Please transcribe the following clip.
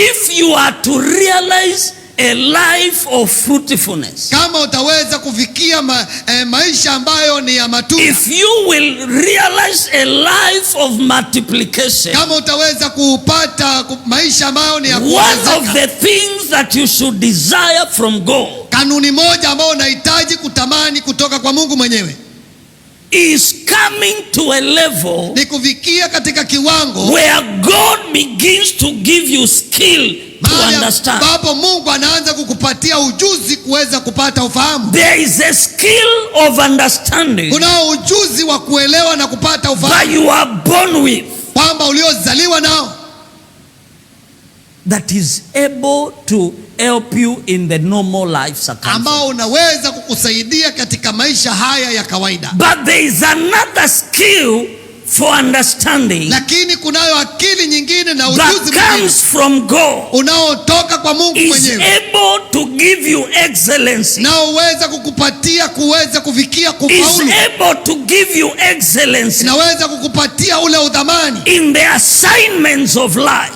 If you are to realize a life of fruitfulness, kama utaweza kufikia maisha ambayo ni ya matunda, if you will realize a life of multiplication, kama utaweza kupata maisha ambayo ni ya one kuongezeka, of the things that you should desire from God, kanuni moja ambayo unahitaji kutamani kutoka kwa Mungu mwenyewe, is coming to a level ni kufikia katika kiwango where God begins to give you skill to mahali understand. ambapo Mungu anaanza kukupatia ujuzi kuweza kupata ufahamu. There is a skill of understanding Kuna ujuzi wa kuelewa na kupata that ufahamu you are born with, kwamba uliozaliwa nao, that is able to help you in the normal life circumstances. ambao unaweza kukusaidia katika maisha haya ya kawaida. But there is another skill for understanding Lakini kunayo akili nyingine na that ujuzi mwingine comes from God, unaotoka kwa Mungu is mwenyewe, able to give you excellency, na uweza kukupatia kuweza kufikia is kufaulu, able to give you excellency inaweza kukupatia ule udhamani in the assignments of life.